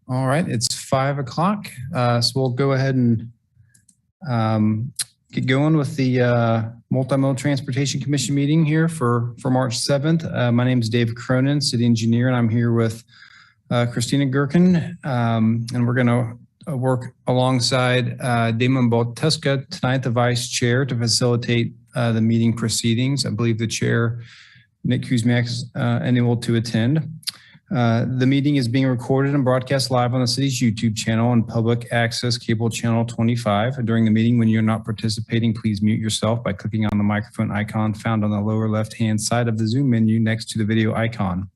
All right, it's 5 o'clock, so we'll go ahead and get going with the Multimodal Transportation Commission meeting here for March 7th. My name is Dave Cronin, City Engineer, and I'm here with Christina Gherkin, and we're going to work alongside Damon Balteska tonight, the Vice Chair, to facilitate the meeting proceedings. I believe the Chair, Nick Kuzmiak, is unable to attend. The meeting is being recorded and broadcast live on the city's YouTube channel and public access cable channel 25. During the meeting, when you're not participating, please mute yourself by clicking on the microphone icon found on the lower left-hand side of the Zoom menu next to the video icon.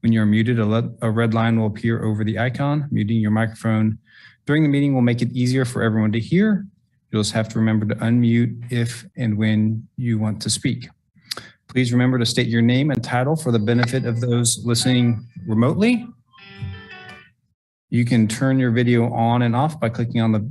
When you're muted, a red line will appear over the icon. Muting your microphone during the meeting will make it easier for everyone to hear. You'll just have to remember to unmute if and when you want to speak. Please remember to state your name and title for the benefit of those listening remotely. You can turn your video on and off by clicking on the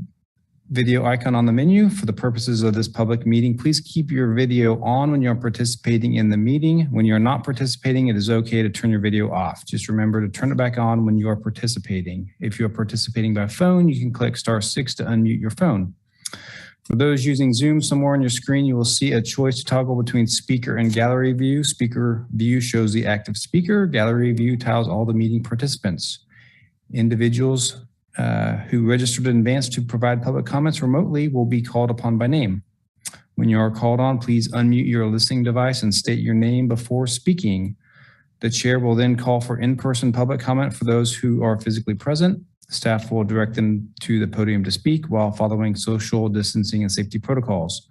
video icon on the menu. For the purposes of this public meeting, please keep your video on when you're participating in the meeting. When you're not participating, it is okay to turn your video off. Just remember to turn it back on when you are participating. If you are participating by phone, you can click *6 to unmute your phone. For those using Zoom, somewhere on your screen, you will see a choice to toggle between speaker and gallery view. Speaker view shows the active speaker. Gallery view tiles all the meeting participants. Individuals who registered in advance to provide public comments remotely will be called upon by name. When you are called on, please unmute your listening device and state your name before speaking. The chair will then call for in-person public comment for those who are physically present. Staff will direct them to the podium to speak while following social distancing and safety protocols.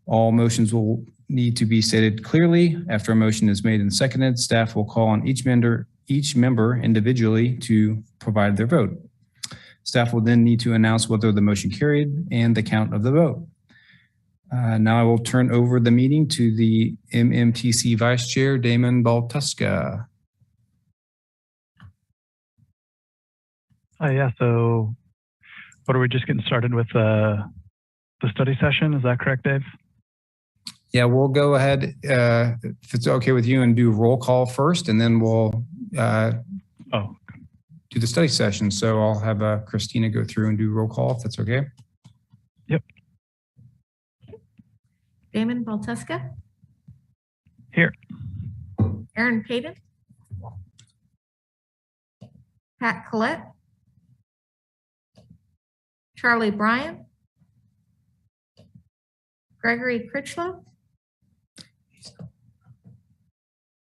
All motions will need to be stated clearly. After a motion is made and seconded, staff will call on each member individually to provide their vote. Staff will then need to announce whether the motion carried and the count of the vote. Now I will turn over the meeting to the MMTC Vice Chair, Damon Balteska. Yeah, so what are we just getting started with the study session? Is that correct, Dave? Yeah, we'll go ahead, if it's okay with you, and do roll call first, and then we'll do the study session. So I'll have Christina go through and do roll call, if that's okay. Yep. Damon Balteska. Here. Aaron Payton. Pat Collette. Charlie Bryan. Gregory Critchlow.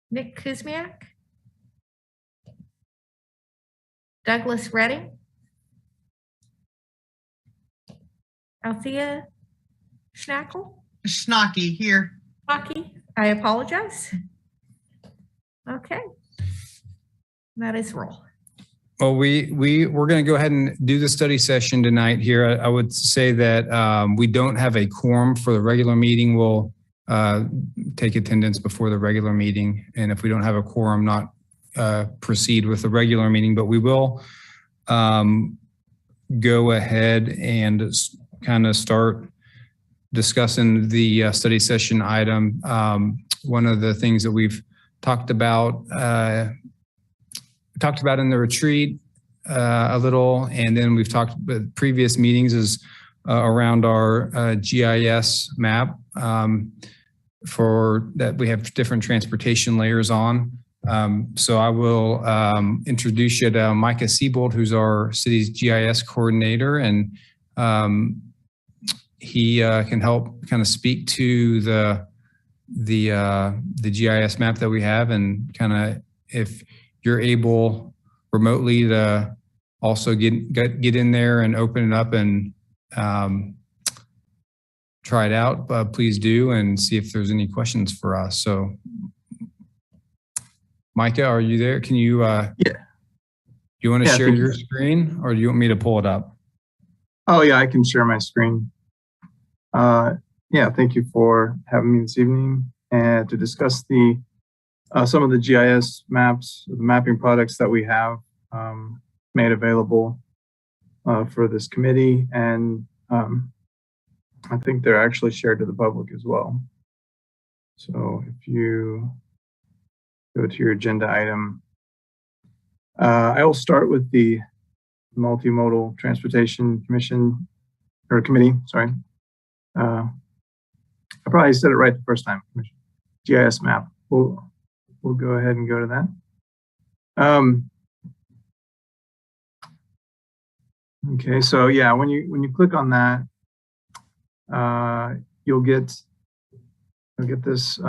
Nick Kuzmiak. Douglas Redding. Althea Schnocky here. Schnocky, I apologize. Okay, that is roll. Well, we're going to go ahead and do the study session tonight here. I would say that we don't have a quorum for the regular meeting. We'll take attendance before the regular meeting, and if we don't have a quorum, not proceed with the regular meeting, but we will go ahead and kind of start discussing the study session item. One of the things that we've talked about in the retreat a little, and then we've talked about previous meetings is around our GIS map for that we have different transportation layers on. So I will introduce you to Micah Siebold, who's our city's GIS coordinator, and he can help kind of speak to the GIS map that we have, and kind of if you're able remotely to also get in there and open it up and try it out, please do, and see if there's any questions for us. So Micah, are you there? Can you, yeah. Do you want to share your screen, or do you want me to pull it up? Oh yeah, I can share my screen. Yeah, thank you for having me this evening and to discuss the some of the GIS maps, the mapping products that we have made available for this committee, and I think they're actually shared to the public as well. So if you go to your agenda item, I will start with the Multimodal Transportation Commission or Committee. Sorry, I probably said it right the first time. GIS map. We'll go ahead and go to that. Okay, so yeah, when you click on that, you'll get this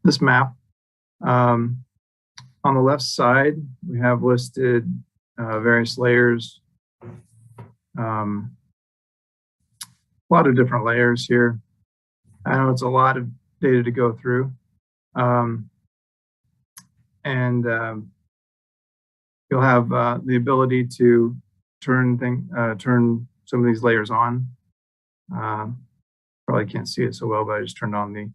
this map. On the left side, we have listed various layers. A lot of different layers here. I know it's a lot of data to go through. You'll have the ability to turn some of these layers on. Probably can't see it so well, but I just turned on the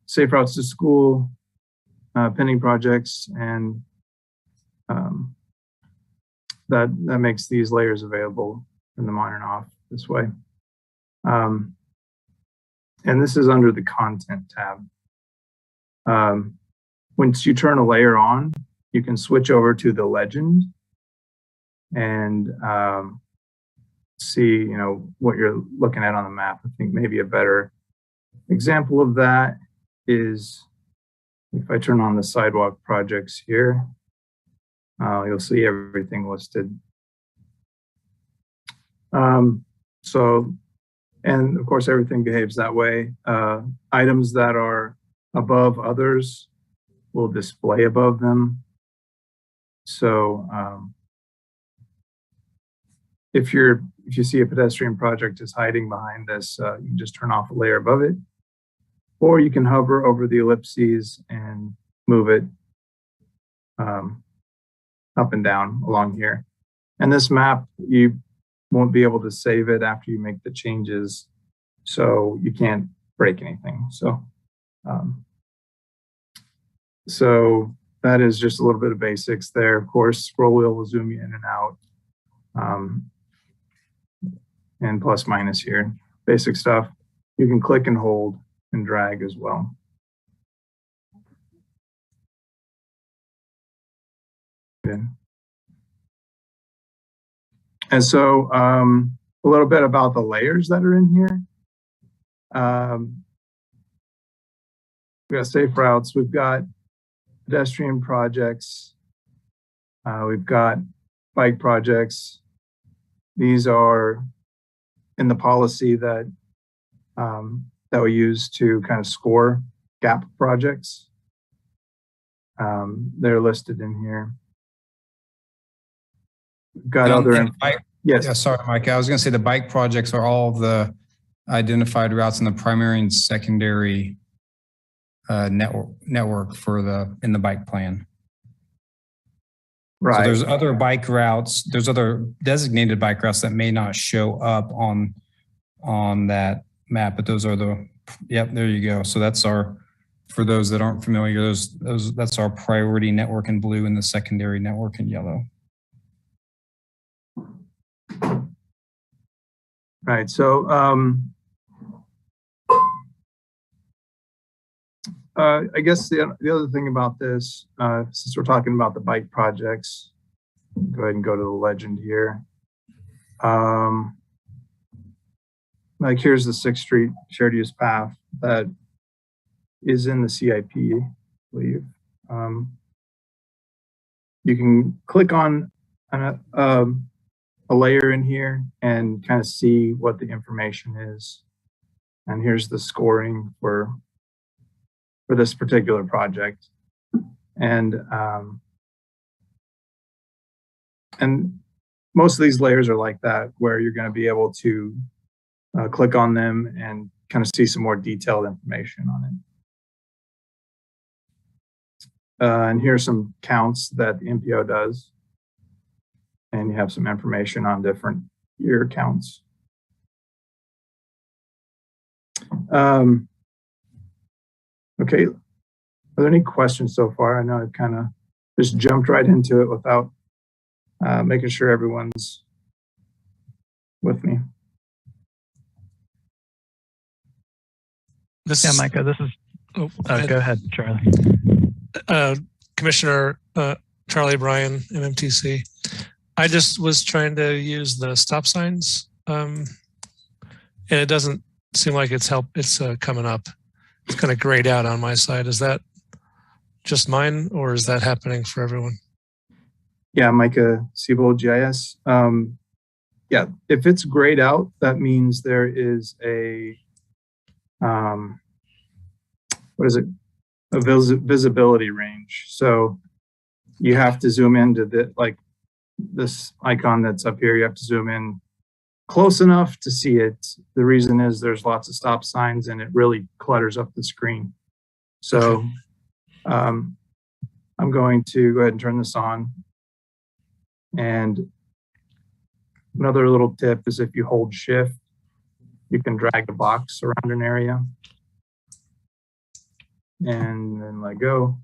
safe routes to school, pending projects, and that makes these layers available in the on and off this way. And this is under the content tab. Once you turn a layer on, you can switch over to the legend and see, what you're looking at on the map. I think maybe a better example of that is if I turn on the sidewalk projects here, you'll see everything listed. And of course, everything behaves that way. Items that are above others will display above them. So if you see a pedestrian project is hiding behind this, you can just turn off a layer above it, or you can hover over the ellipses and move it up and down along here. And this map, you won't be able to save it after you make the changes, so you can't break anything. So that is just a little bit of basics there. Of course, scroll wheel will zoom you in and out, and plus minus here. Basic stuff. You can click and hold and drag as well. Good. And so a little bit about the layers that are in here. We've got safe routes, we've got pedestrian projects, we've got bike projects. These are in the policy that that we use to kind of score gap projects. They're listed in here. We've got other. Yes. Yeah, sorry, Mike. I was going to say the bike projects are all of the identified routes in the primary and secondary network for in the bike plan. Right. So there's other bike routes. There's other designated bike routes that may not show up on that map, but those are the. Yep, there you go. So that's our. For those that aren't familiar, that's our priority network in blue and the secondary network in yellow. Right. So I guess the other thing about this, since we're talking about the bike projects, go ahead and go to the legend here. Like here's the 6th Street shared use path that is in the CIP, I believe. You can click on a layer in here and kind of see what the information is. And here's the scoring for this particular project. And most of these layers are like that, where you're going to be able to click on them and kind of see some more detailed information on it. And here's some counts that the MPO does. And you have some information on different year counts. Okay, are there any questions so far? I know I've kind of just jumped right into it without making sure everyone's with me. Yeah, Micah, this is, go ahead, Charlie. Commissioner Charlie Bryan, MMTC. I just was trying to use the stop signs, and it doesn't seem like it's coming up. It's kind of grayed out on my side. Is that just mine, or is that happening for everyone? Yeah, Micah Siebold, GIS. Yeah, if it's grayed out, that means there is a, what is it? A visibility range. So you have to zoom into like this icon that's up here. You have to zoom in close enough to see it. The reason is there's lots of stop signs and it really clutters up the screen. So I'm going to go ahead and turn this on. And another little tip is if you hold shift, you can drag a box around an area and then let go.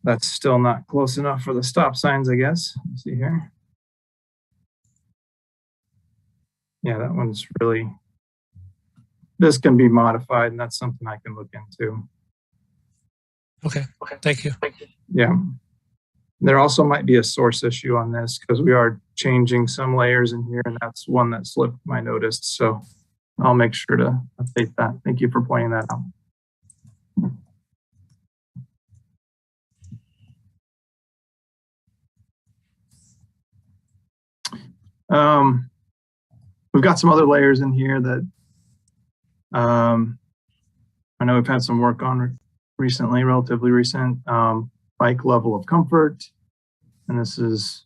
That's still not close enough for the stop signs, I guess. Let's see here. Yeah, that one's really, this can be modified, and that's something I can look into. Okay, thank you. Yeah. There also might be a source issue on this because we are changing some layers in here, and that's one that slipped my notice. So I'll make sure to update that. Thank you for pointing that out. We've got some other layers in here that I know we've had some work on recently, relatively recent. Bike level of comfort. And this is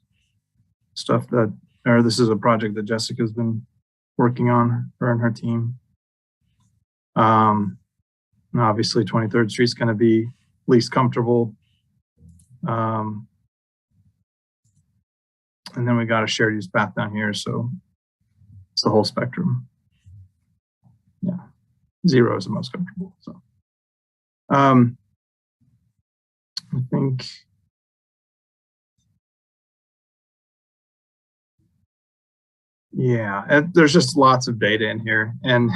stuff that, or this is a project that Jessica's been working on, her and her team. Obviously 23rd Street's going to be least comfortable. And then we got a shared use path down here. So it's the whole spectrum. Yeah. 0 is the most comfortable. So I think yeah, there's just lots of data in here. And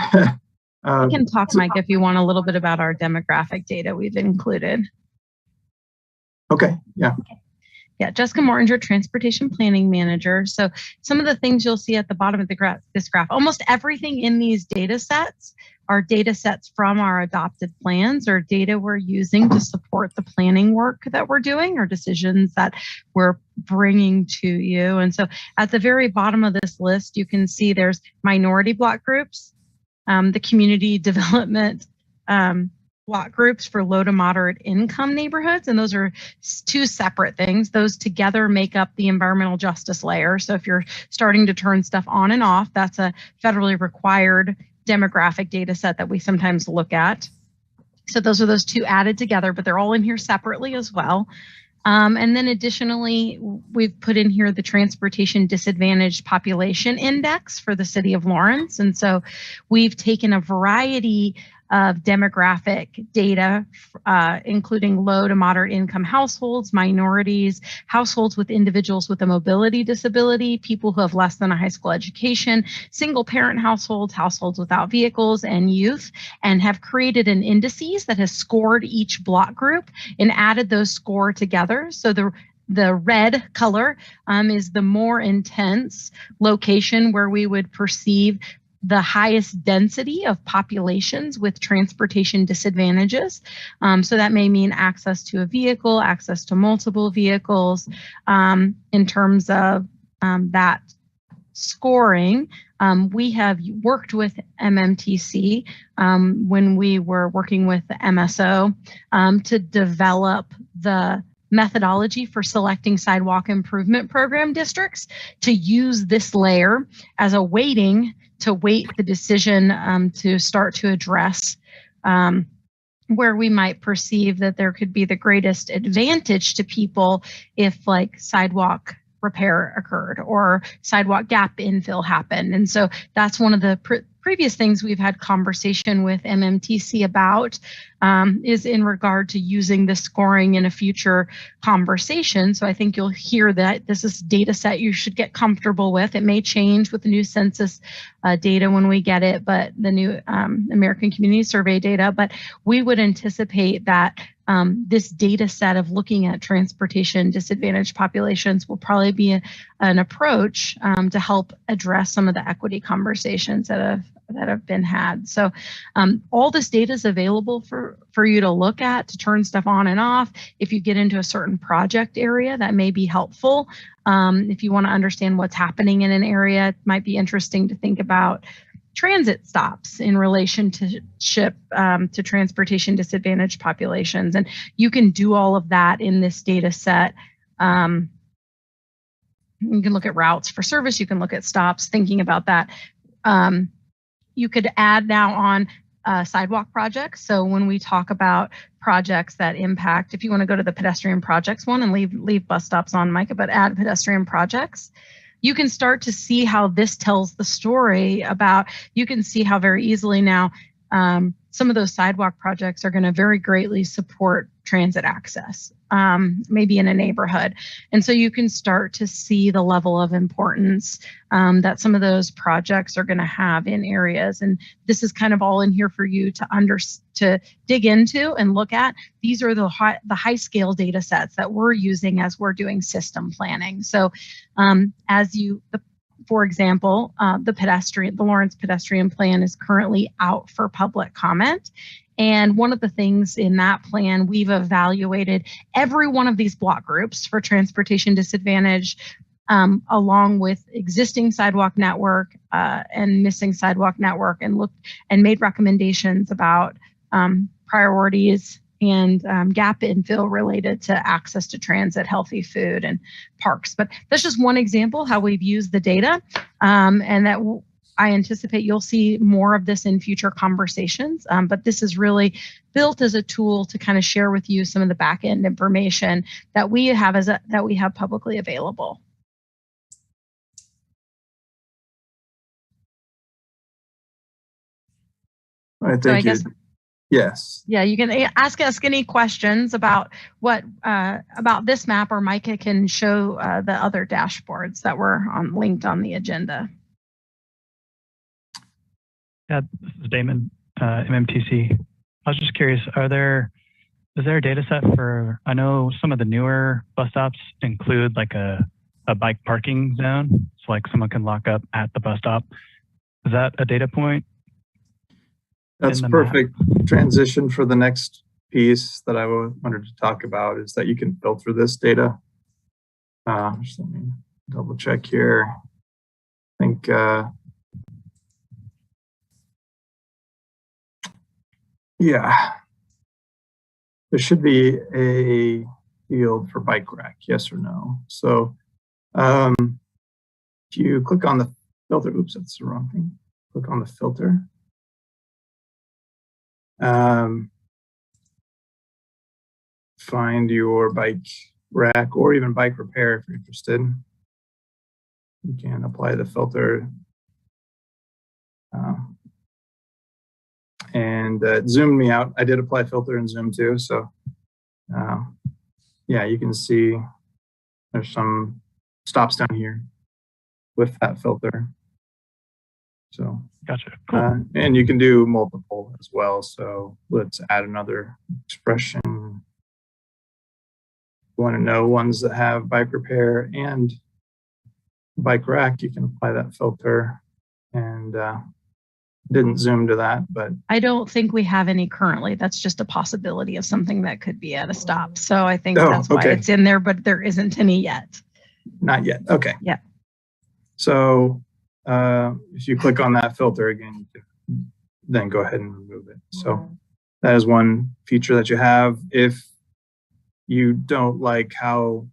I can talk, Mike, if you want a little bit about our demographic data we've included. Okay, yeah. Yeah, Jessica Mortinger, Transportation Planning Manager. So some of the things you'll see at the bottom of this graph, almost everything in these data sets are data sets from our adopted plans or data we're using to support the planning work that we're doing or decisions that we're bringing to you. And so at the very bottom of this list, you can see there's minority block groups, the community development block groups for low to moderate income neighborhoods. And those are two separate things. Those together make up the environmental justice layer. So if you're starting to turn stuff on and off, that's a federally required demographic data set that we sometimes look at. So those are those two added together, but they're all in here separately as well. And then additionally, we've put in here the Transportation Disadvantaged Population Index for the city of Lawrence. And so we've taken a variety of demographic data, including low to moderate income households, minorities, households with individuals with a mobility disability, people who have less than a high school education, single parent households, households without vehicles, and youth, and have created an indices that has scored each block group and added those score together. So the red color is the more intense location where we would perceive the highest density of populations with transportation disadvantages. So that may mean access to a vehicle, access to multiple vehicles. In terms of that scoring, we have worked with MMTC when we were working with the MSO to develop the methodology for selecting sidewalk improvement program districts to use this layer as a weighting to weight the decision to start to address where we might perceive that there could be the greatest advantage to people if like sidewalk repair occurred or sidewalk gap infill happened. And so that's one of the previous things we've had conversation with MMTC about is in regard to using the scoring in a future conversation. So I think you'll hear that this is data set you should get comfortable with. It may change with the new census data when we get it, but the new American Community Survey data, but we would anticipate that this data set of looking at transportation disadvantaged populations will probably be an approach to help address some of the equity conversations that have been had. So all this data is available for you to look at, to turn stuff on and off. If you get into a certain project area, that may be helpful. If you want to understand what's happening in an area, it might be interesting to think about transit stops in relationship to transportation disadvantaged populations. And you can do all of that in this data set. You can look at routes for service, you can look at stops, thinking about that. You could add now on sidewalk projects. So when we talk about projects that impact, if you want to go to the pedestrian projects one and leave bus stops on, Micah, but add pedestrian projects, you can start to see how this tells the story about, you can see how very easily now some of those sidewalk projects are going to very greatly support transit access, maybe in a neighborhood. And so you can start to see the level of importance that some of those projects are going to have in areas. And this is kind of all in here for you to dig into and look at. These are the high scale data sets that we're using as we're doing system planning. So for example, the Lawrence Pedestrian Plan is currently out for public comment. And one of the things in that plan, we've evaluated every one of these block groups for transportation disadvantage, along with existing sidewalk network and missing sidewalk network, and made recommendations about priorities and gap infill related to access to transit, healthy food, and parks. But that's just one example how we've used the data, and that I anticipate you'll see more of this in future conversations. But this is really built as a tool to kind of share with you some of the back end information that we have publicly available. All right, thank you. Yes. Yeah, you can ask us any questions about about this map, or Micah can show the other dashboards that were linked on the agenda. Yeah, this is Damon, MMTC. I was just curious, is there a data set for, I know some of the newer bus stops include like a bike parking zone, so like someone can lock up at the bus stop. Is that a data point? That's perfect transition for the next piece that I wanted to talk about, is that you can filter this data. Just let me double check here. I think yeah, there should be a field for bike rack, yes or no. So if you click on the filter, oops, that's the wrong thing. Click on the filter. Find your bike rack or even bike repair if you're interested. You can apply the filter. And it zoomed me out. I did apply filter and zoom too. So yeah, you can see there's some stops down here with that filter. So gotcha. Cool. And you can do multiple as well. So let's add another expression. You want to know ones that have bike repair and bike rack, you can apply that filter. And didn't zoom to that, but I don't think we have any currently. That's just a possibility of something that could be at a stop. So I think that's why it's in there, but there isn't any yet. Not yet. Okay. Yeah. So if you click on that filter again, you can then go ahead and remove it. So that is one feature that you have. If you don't like how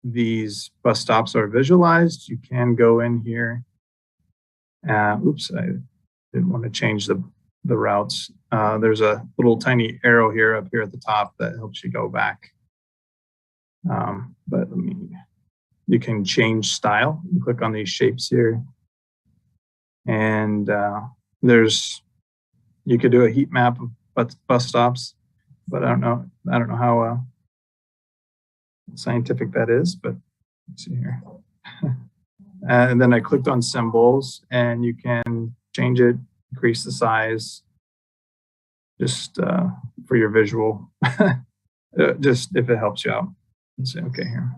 these bus stops are visualized, you can go in here. Oops, I didn't want to change the routes. There's a little tiny arrow here up here at the top that helps you go back. But you can change style. You click on these shapes here. And you could do a heat map of bus stops, but I don't know how scientific that is, but let's see here. And then I clicked on symbols, and you can change it, increase the size, just for your visual just if it helps you out. Let's say, okay, here.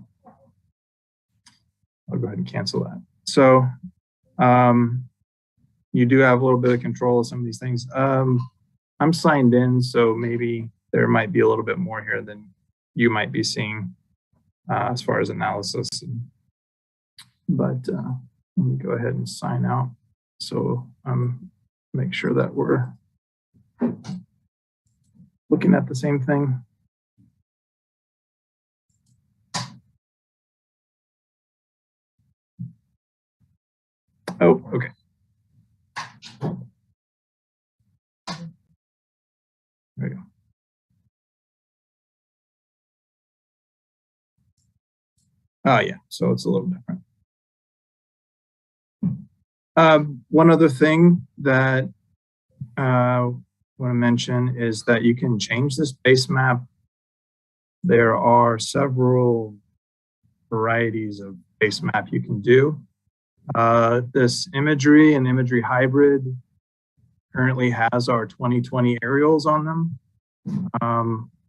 I'll go ahead and cancel that. So you do have a little bit of control of some of these things. I'm signed in, so maybe there might be a little bit more here than you might be seeing as far as analysis. But let me go ahead and sign out. So make sure that we're looking at the same thing. Oh, okay. There we go. Oh, yeah, so it's a little different. One other thing that I want to mention is that you can change this base map. There are several varieties of base map you can do. This imagery and imagery hybrid currently has our 2020 aerials on them.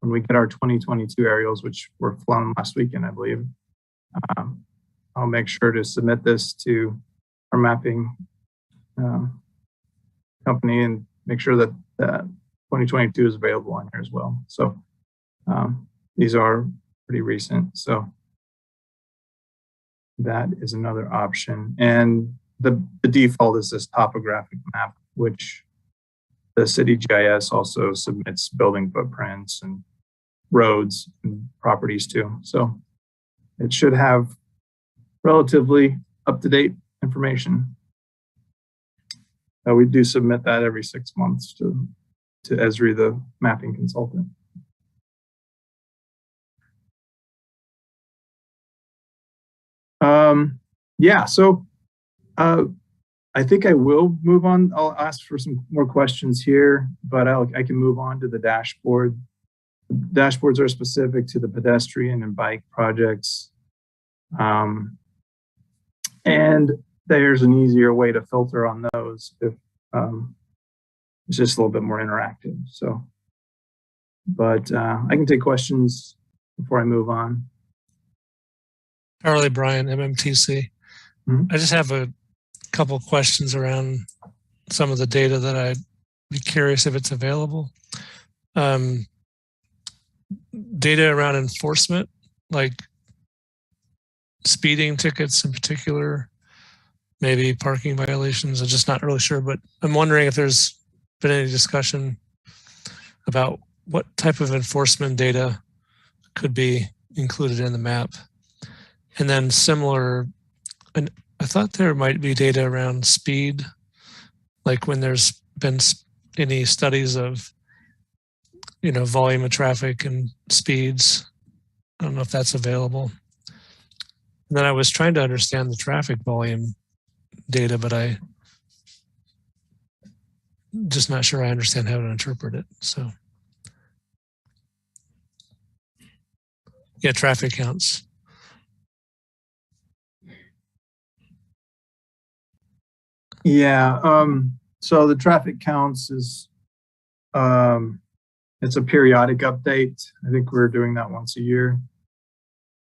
When we get our 2022 aerials, which were flown last weekend, I believe, I'll make sure to submit this to our mapping company and make sure that 2022 is available on here as well. So these are pretty recent. So that is another option. And the default is this topographic map, which the city GIS also submits building footprints and roads and properties to. So it should have relatively up-to-date information. We do submit that every 6 months to Esri, the mapping consultant. Yeah, so I think I will move on. I'll ask for some more questions here, but I can move on to the dashboard. Dashboards are specific to the pedestrian and bike projects. And there's an easier way to filter on those if it's just a little bit more interactive. So, but I can take questions before I move on. Charlie Bryan, MMTC. I just have a couple questions around some of the data that I'd be curious if it's available. Data around enforcement, like speeding tickets in particular, maybe parking violations. I'm just not really sure, but I'm wondering if there's been any discussion about what type of enforcement data could be included in the map. And then similar, and I thought there might be data around speed, like when there's been any studies of, you know, volume of traffic and speeds. I don't know if that's available. And then I was trying to understand the traffic volume data, but I just not sure I understand how to interpret it. So yeah, traffic counts. Yeah, so the traffic counts is, it's a periodic update. I think we're doing that once a year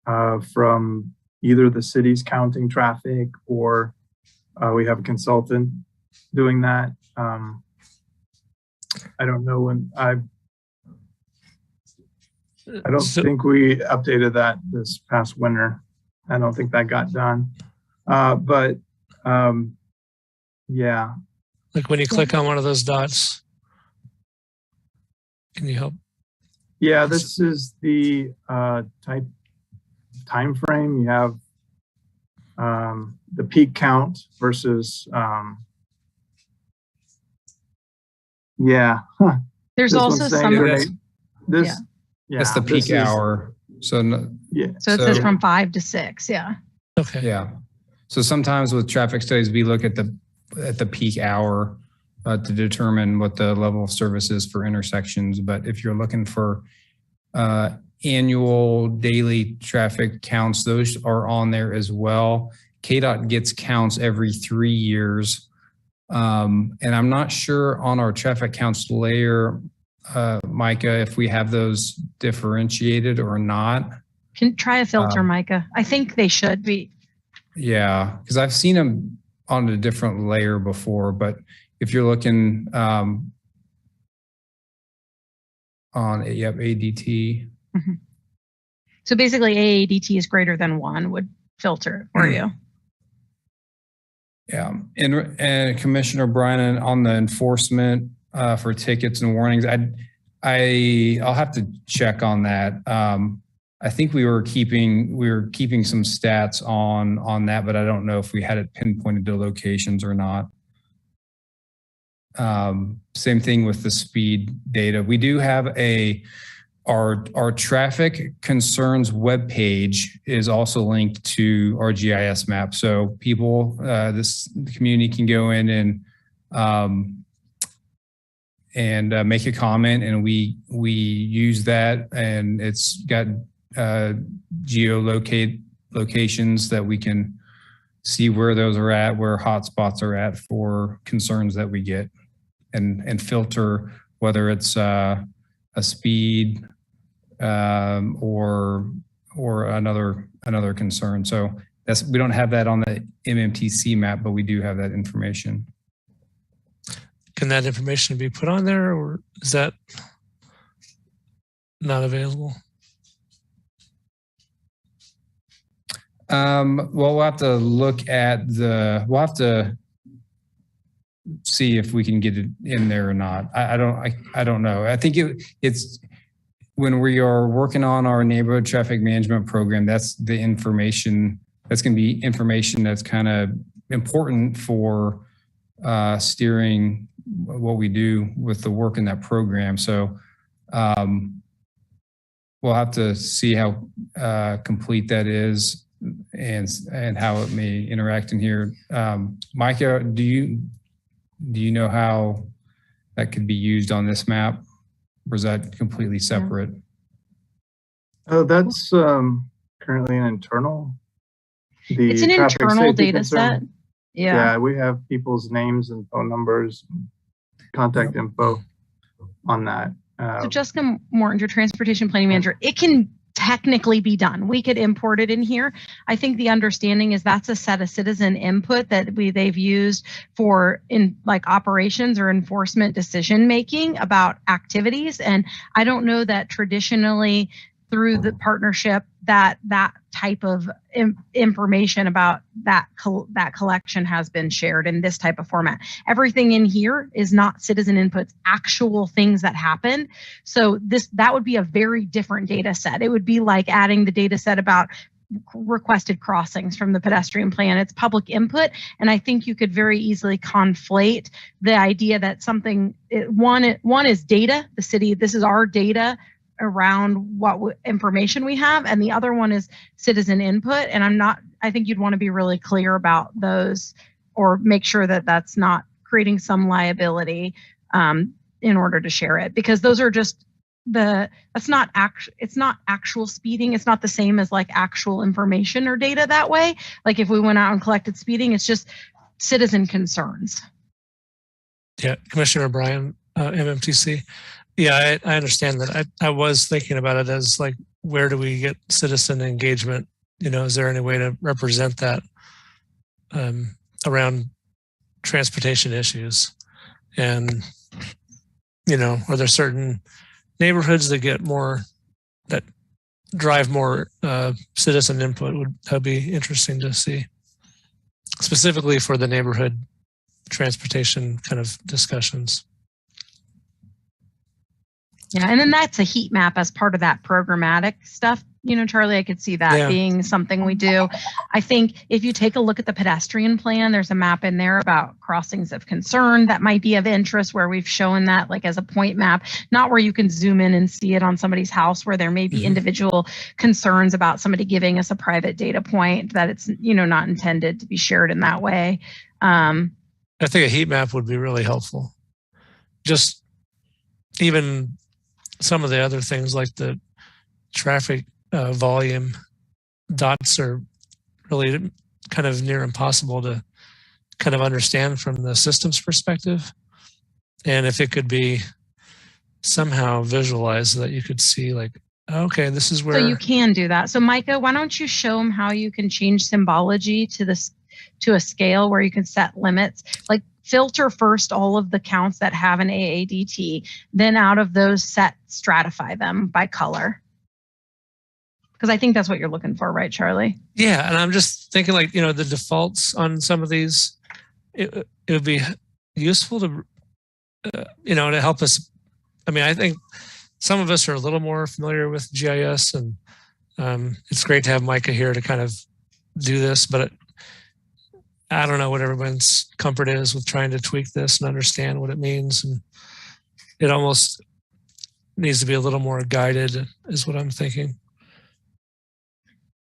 from either the city's counting traffic or we have a consultant doing that. I don't know when I don't think we updated that this past winter. I don't think that got done. But yeah. Like when you click on one of those dots, can you help? Yeah, this is the time frame. You have the peak count versus yeah. There's also some this that's the peak hour. So no, yeah. So it says from 5 to 6. Yeah. Okay. Yeah. So sometimes with traffic studies, we look at the peak hour to determine what the level of service is for intersections. But if you're looking for annual daily traffic counts, those are on there as well. KDOT gets counts every 3 years. And I'm not sure on our traffic counts layer Micah, if we have those differentiated or not. Can try a filter, Micah. I think they should be. Yeah, because I've seen them on a different layer before, but if you're looking on, ADT. Mm-hmm. So basically AADT is greater than 1 would filter it for you. Yeah, and Commissioner Bryan, on the enforcement for tickets and warnings, I'll have to check on that. I think we were keeping some stats on that, but I don't know if we had it pinpointed to locations or not. Same thing with the speed data. We do have our traffic concerns webpage is also linked to our GIS map. So people, the community can go in and make a comment, and we use that, and it's got geolocate locations that we can see where those are at, where hotspots are at for concerns that we get, and filter whether it's a speed or another concern. So we don't have that on the MMTC map, but we do have that information. Can that information be put on there, or is that not available? Well, we'll have to look at we'll have to see if we can get it in there or not. I don't know. I think it's when we are working on our neighborhood traffic management program, that's the information, that's going to be information that's kind of important for steering what we do with the work in that program. So we'll have to see how complete that is and how it may interact in here. Micah, do you know how that could be used on this map, or is that completely separate? Oh, that's currently an internal. It's an internal data set. Yeah, we have people's names and phone numbers, contact info on that. So Jessica Morton, your transportation planning manager, it can technically be done. We could import it in here. I think the understanding is that's a set of citizen input that they've used for like operations or enforcement decision making about activities. And I don't know that traditionally through the partnership that type of information about that collection has been shared in this type of format. Everything in here is not citizen inputs, actual things that happen. So that would be a very different data set. It would be like adding the data set about requested crossings from the pedestrian plan. It's public input, and I think you could very easily conflate the idea that something, one is data, the city, this is our data around what information we have, and the other one is citizen input. And I think you'd want to be really clear about those, or make sure that that's not creating some liability in order to share it, because those are just it's not actual speeding. It's not the same as like actual information or data that way. Like if we went out and collected speeding, it's just citizen concerns. Yeah, Commissioner Bryan, MMTC. Yeah, I understand that. I was thinking about it as like, where do we get citizen engagement? You know, is there any way to represent that around transportation issues? And, you know, are there certain neighborhoods that drive more citizen input? That'd be interesting to see, specifically for the neighborhood transportation kind of discussions. Yeah, and then that's a heat map as part of that programmatic stuff. You know, Charlie, I could see that being something we do. I think if you take a look at the pedestrian plan, there's a map in there about crossings of concern that might be of interest, where we've shown that like as a point map, not where you can zoom in and see it on somebody's house, where there may be individual concerns about somebody giving us a private data point that it's, you know, not intended to be shared in that way. I think a heat map would be really helpful. Just even some of the other things like the traffic volume dots are really kind of near impossible to kind of understand from the systems perspective. And if it could be somehow visualize so that you could see like, okay, this is where. So you can do that. So Micah, why don't you show them how you can change symbology to a scale where you can set limits, like filter first all of the counts that have an AADT, then out of those stratify them by color. Because I think that's what you're looking for, right, Charlie? Yeah, and I'm just thinking like, the defaults on some of these, it would be useful to, to help us. I mean, I think some of us are a little more familiar with GIS, and it's great to have Micah here to kind of do this, but I don't know what everyone's comfort is with trying to tweak this and understand what it means. And it almost needs to be a little more guided is what I'm thinking.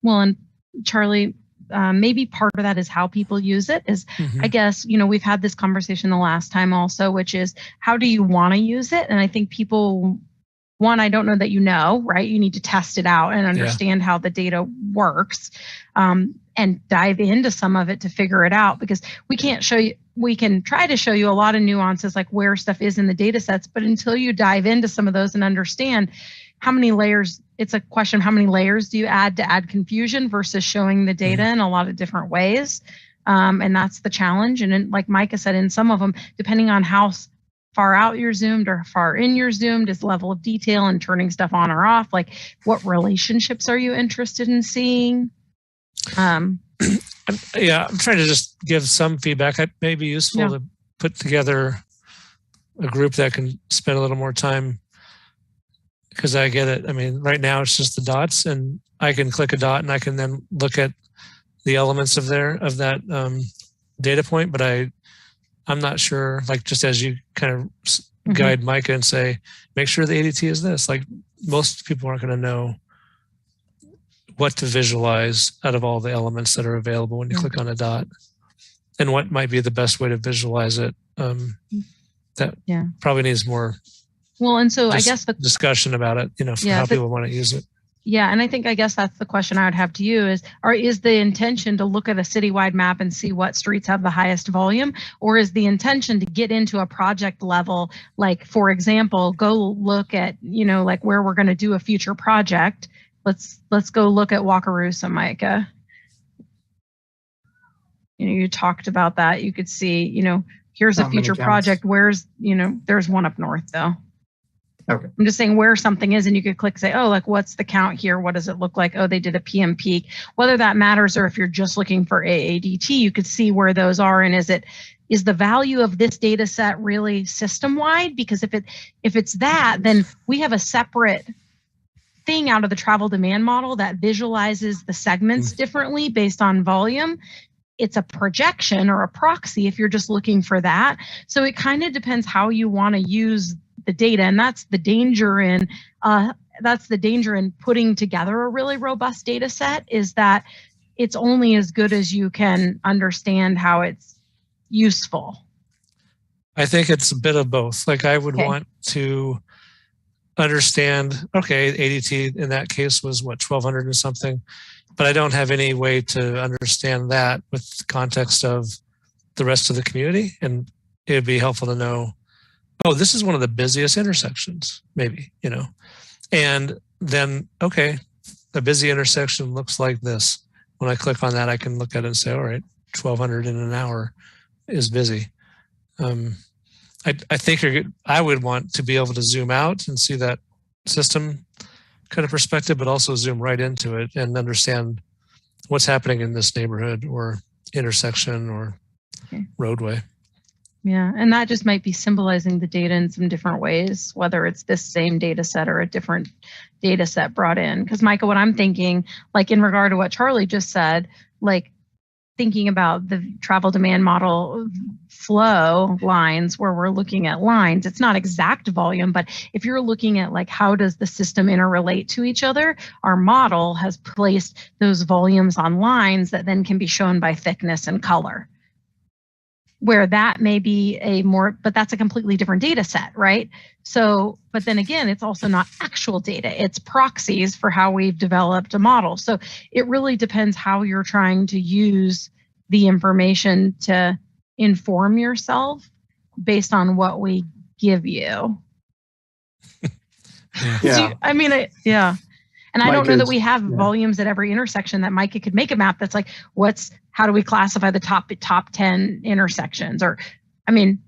Well, and Charlie, maybe part of that is how people use it is, I guess, we've had this conversation the last time also, which is how do you want to use it? And I think people, one, I don't know that right? You need to test it out and understand how the data works. And dive into some of it to figure it out, because we can't show you, we can try to show you a lot of nuances like where stuff is in the data sets, but until you dive into some of those and understand how many layers, it's a question of how many layers do you add to add confusion versus showing the data in a lot of different ways. And that's the challenge. And then, like Micah said, in some of them, depending on how far out you're zoomed or far in you're zoomed is level of detail and turning stuff on or off, like what relationships are you interested in seeing? I'm trying to just give some feedback. It may be useful to put together a group that can spend a little more time, because I get it. I mean, right now it's just the dots, and I can click a dot and I can then look at the elements of that data point, but I'm not sure, like just as you kind of guide Micah and say, make sure the ADT is this, like most people aren't going to know what to visualize out of all the elements that are available when you click on a dot, and what might be the best way to visualize it. That probably needs more. Well, and so I guess the discussion about it, for how people want to use it. Yeah, and I guess that's the question I would have to you is the intention to look at a citywide map and see what streets have the highest volume, or is the intention to get into a project level, like for example, go look at, like where we're going to do a future project. Let's go look at Wakarusa, Micah. You talked about that. You could see, here's a future project. Where's, there's one up north though. Okay. I'm just saying where something is, and you could click, say, oh, like what's the count here? What does it look like? Oh, they did a PM peak. Whether that matters, or if you're just looking for AADT, you could see where those are. And is the value of this data set really system wide? Because if it's that, then we have a separate thing out of the travel demand model that visualizes the segments differently based on volume. It's a projection or a proxy if you're just looking for that. So it kind of depends how you want to use the data, and that's the danger in putting together a really robust data set, is that it's only as good as you can understand how it's useful. I think it's a bit of both. Like I would want to understand, okay, ADT in that case was what, 1,200 and something, but I don't have any way to understand that with the context of the rest of the community. And it would be helpful to know, oh, this is one of the busiest intersections, maybe, and then, okay, a busy intersection looks like this. When I click on that, I can look at it and say, all right, 1,200 in an hour is busy. I think I would want to be able to zoom out and see that system kind of perspective, but also zoom right into it and understand what's happening in this neighborhood or intersection or roadway. Yeah, and that just might be symbolizing the data in some different ways, whether it's this same data set or a different data set brought in. Because Micah, what I'm thinking, like in regard to what Charlie just said, like thinking about the travel demand model flow lines where we're looking at lines, it's not exact volume, but if you're looking at like how does the system interrelate to each other, our model has placed those volumes on lines that then can be shown by thickness and color. Where that may be but that's a completely different data set, right? So, but then again, it's also not actual data. It's proxies for how we've developed a model. So it really depends how you're trying to use the information to inform yourself based on what we give you. Yeah. So, I mean, yeah. And I don't know Micah that we have yeah. volumes at every intersection that Micah could make a map that's like, how do we classify the top 10 intersections? Or, I mean.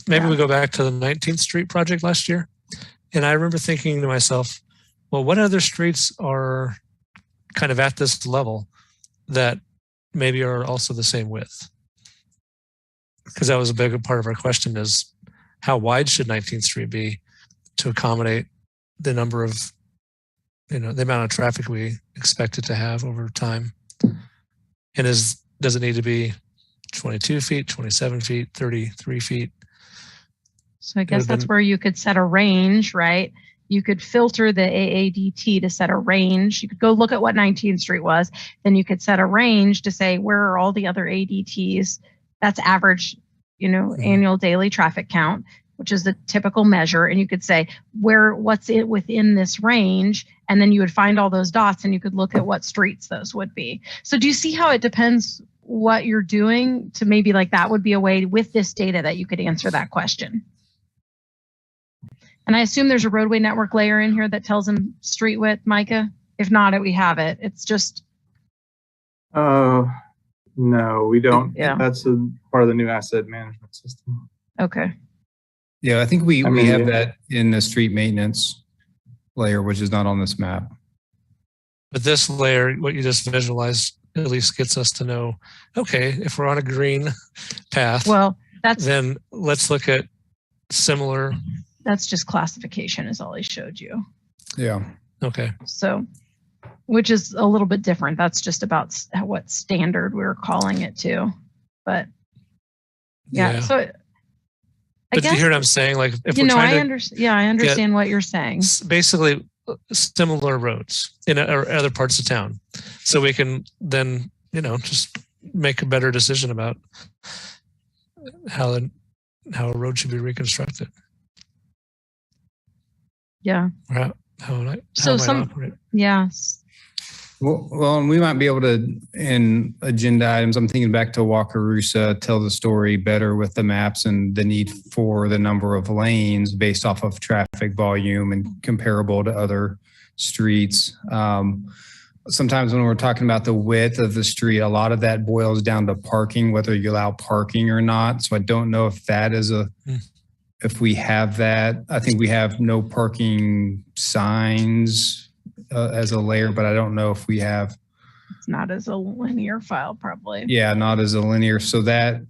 Maybe we go back to the 19th Street project last year. And I remember thinking to myself, well, what other streets are kind of at this level that maybe are also the same width? Because that was a big part of our question is how wide should 19th Street be to accommodate the number of, the amount of traffic we expect it to have over time. And does it need to be 22 feet, 27 feet, 33 feet? So I guess that's where you could set a range, right? You could filter the AADT to set a range. You could go look at what 19th Street was. Then you could set a range to say, where are all the other ADTs? That's average, annual daily traffic count, which is the typical measure. And you could say, what's it within this range? And then you would find all those dots and you could look at what streets those would be. So do you see how it depends what you're doing to maybe like that would be a way with this data that you could answer that question? And I assume there's a roadway network layer in here that tells them street width, Micah? If not, we have it. It's just. No, we don't. Yeah. That's a part of the new asset management system. Okay. Yeah, I think we have that in the street maintenance layer, which is not on this map. But this layer, what you just visualized, at least gets us to know, okay, if we're on a green path, then let's look at similar. That's just classification is all he showed you. Yeah. Okay. So, which is a little bit different. That's just about what standard we were calling it to. But yeah. So but do you hear what I'm saying? Like if we're trying I understand what you're saying. Basically similar roads in other parts of town. So we can then, just make a better decision about how a road should be reconstructed. Yeah. Yes. Well, and we might be able to, in agenda items, I'm thinking back to Wakarusa, tell the story better with the maps and the need for the number of lanes based off of traffic volume and comparable to other streets. Sometimes when we're talking about the width of the street, a lot of that boils down to parking, whether you allow parking or not. So I don't know if that is if we have that. I think we have no parking signs as a layer, but I don't know if we have. It's not as a linear file, probably. Yeah, not as a linear. So that,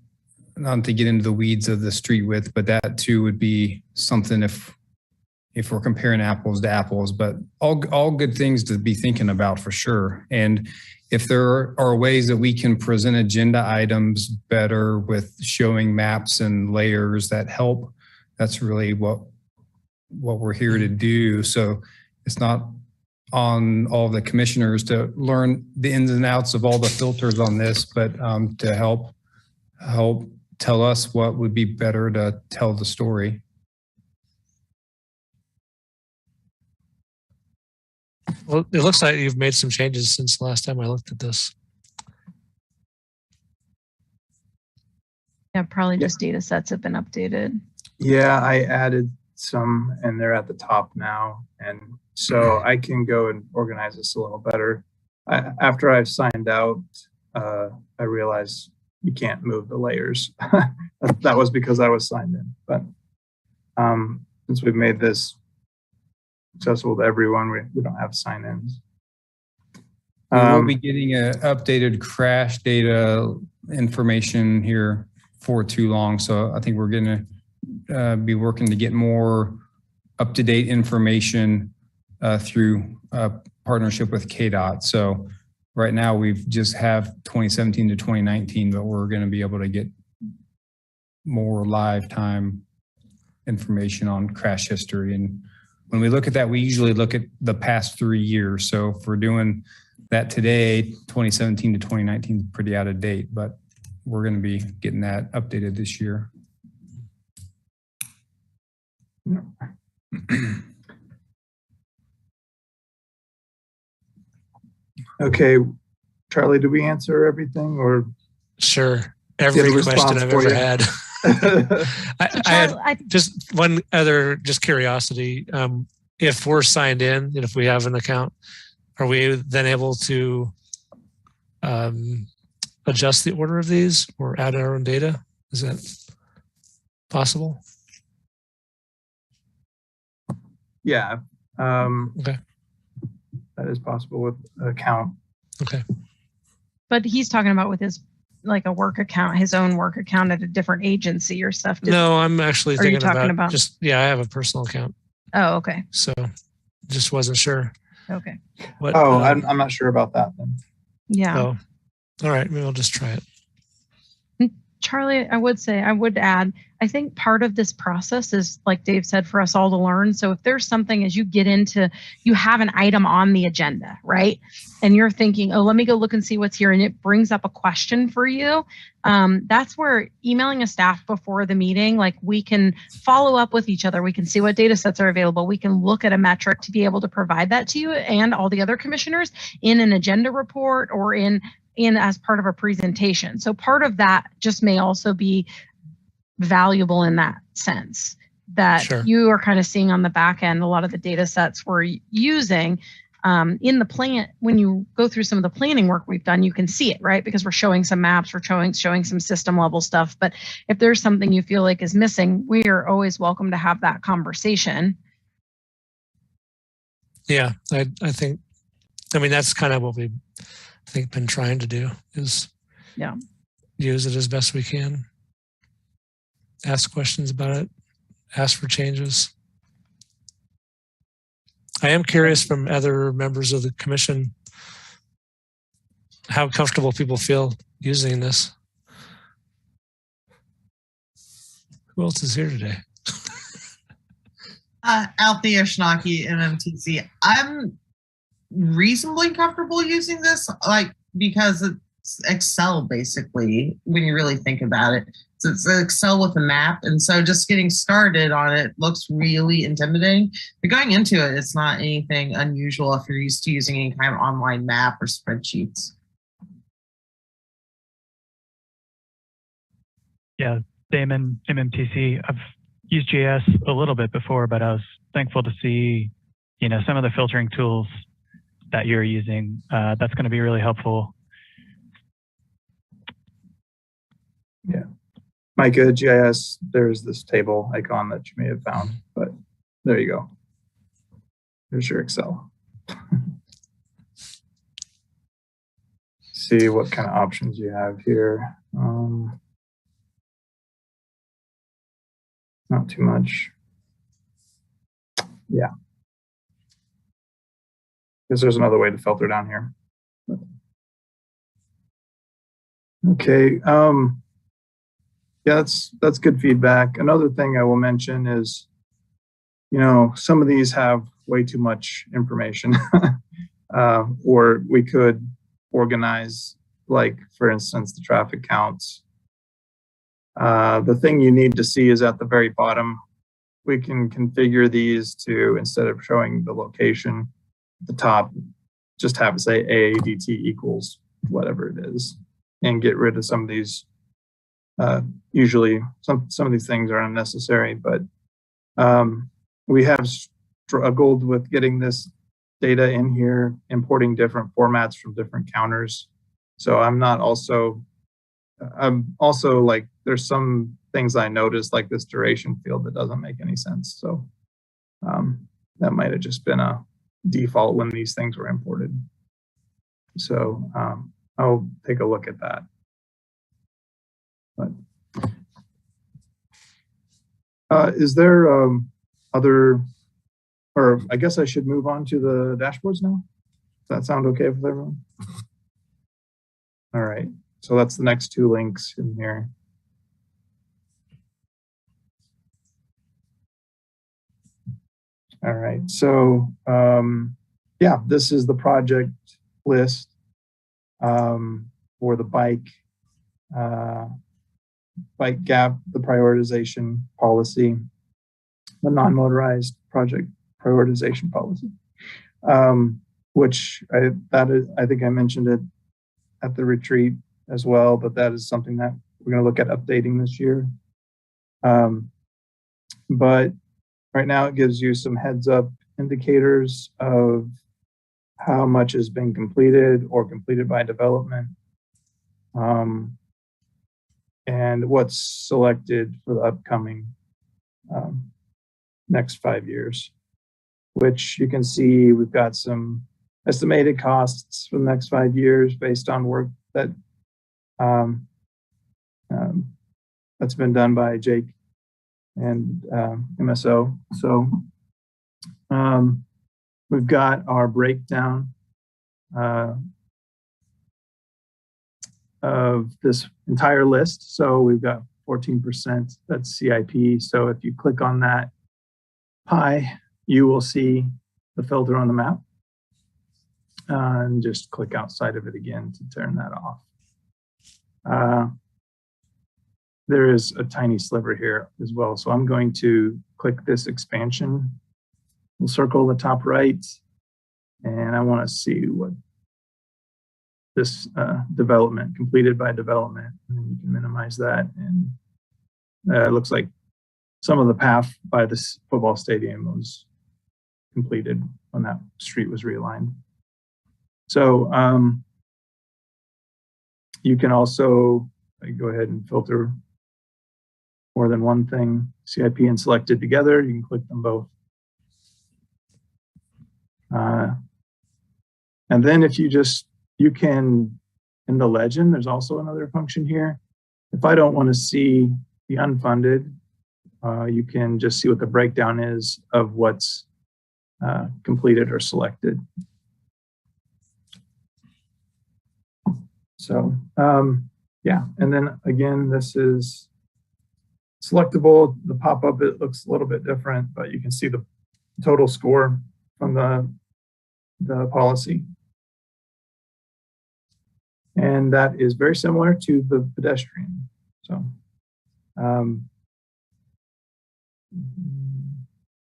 not to get into the weeds of the street width, but that too would be something if we're comparing apples to apples, but all good things to be thinking about for sure. And if there are ways that we can present agenda items better with showing maps and layers that help, that's really what we're here to do. So it's not on all the commissioners to learn the ins and outs of all the filters on this, but to help tell us what would be better to tell the story. Well, it looks like you've made some changes since the last time I looked at this. Yeah, probably just data sets have been updated. Yeah, I added some and they're at the top now. And so I can go and organize this a little better. After I've signed out, I realized you can't move the layers. That was because I was signed in. But since we've made this accessible to everyone, we don't have sign-ins. We'll be getting an updated crash data information here for too long. So I think we're going to be working to get more up-to-date information through partnership with KDOT. So right now we've just have 2017 to 2019, but we're going to be able to get more live time information on crash history. And when we look at that, we usually look at the past 3 years. So if we're doing that today, 2017 to 2019 is pretty out of date, but we're going to be getting that updated this year. Okay, Charlie, did we answer everything or? Sure. Every question I've ever had. I had just one other curiosity. If we're signed in and if we have an account, are we then able to adjust the order of these or add our own data? Is that possible? Yeah. Okay. That is possible with account. Okay. But he's talking about with his like a work account, his own work account at a different agency or stuff. No, I'm actually thinking about just, I have a personal account. Oh, okay. So just wasn't sure. Okay. What, I'm not sure about that then. Yeah. Oh, all right. Maybe I'll just try it. Charlie, I would add, I think part of this process is, like Dave said, for us all to learn. So if there's something as you get into, you have an item on the agenda, right? And you're thinking, oh, let me go look and see what's here. And it brings up a question for you. That's where emailing a staff before the meeting, like we can follow up with each other. We can see what data sets are available. We can look at a metric to be able to provide that to you and all the other commissioners in an agenda report or in as part of a presentation. So part of that just may also be valuable in that sense that Sure. You are kind of seeing on the back end a lot of the data sets we're using in the plan. When you go through some of the planning work we've done, you can see it, right? Because we're showing some maps, we're showing some system level stuff. But if there's something you feel like is missing, we are always welcome to have that conversation. Yeah, I think, that's kind of what we've been trying to do is use it as best we can. Ask questions about it, ask for changes. I am curious from other members of the commission how comfortable people feel using this. Who else is here today? Althea Schnocke, MMTC. I'm reasonably comfortable using this, because it's Excel basically when you really think about it. So it's Excel with a map, and so just getting started on it looks really intimidating. But going into it, it's not anything unusual if you're used to using any kind of online map or spreadsheets. Yeah, Damon, MMTC. I've used GIS a little bit before, but I was thankful to see, some of the filtering tools that you're using. That's going to be really helpful. Yeah. Micah, GIS, there's this table icon that you may have found, but there you go. There's your Excel. See what kind of options you have here. Not too much. Yeah. Guess there's another way to filter down here. Okay. Yeah, that's good feedback. Another thing I will mention is, some of these have way too much information, or we could organize, like, for instance, the traffic counts. The thing you need to see is at the very bottom. We can configure these to, instead of showing the location at the top, just have it say AADT equals whatever it is, and get rid of some of these. Usually some of these things are unnecessary, but we have struggled with getting this data in here, importing different formats from different counters. So I'm also like, there's some things I noticed, like this duration field, that doesn't make any sense. So that might have just been a default when these things were imported. So I'll take a look at that. But is there other, or I guess I should move on to the dashboards now? Does that sound okay with everyone? All right, so that's the next two links in here. All right, so yeah, this is the project list for the bike gap, the prioritization policy, the non-motorized project prioritization policy, which I think I mentioned it at the retreat as well, but that is something that we're going to look at updating this year. But right now it gives you some heads up indicators of how much has been completed or completed by development, and what's selected for the upcoming next 5 years, which you can see we've got some estimated costs for the next 5 years based on work that that's been done by Jake and MSO. So we've got our breakdown of this entire list. So we've got 14%, that's CIP. So if you click on that pie, you will see the filter on the map. And just click outside of it again to turn that off. There is a tiny sliver here as well. So I'm going to click this expansion. We'll circle the top right, and I want to see what this development, completed by development, and then you can minimize that. And it looks like some of the path by this football stadium was completed when that street was realigned. So you can also go ahead and filter more than one thing, CIP and selected together. You can click them both. And then if you can, in the legend, there's also another function here. If I don't want to see the unfunded, you can just see what the breakdown is of what's completed or selected. So yeah, and then again, this is selectable. The pop-up, it looks a little bit different, but you can see the total score from the policy. And that is very similar to the pedestrian. So, and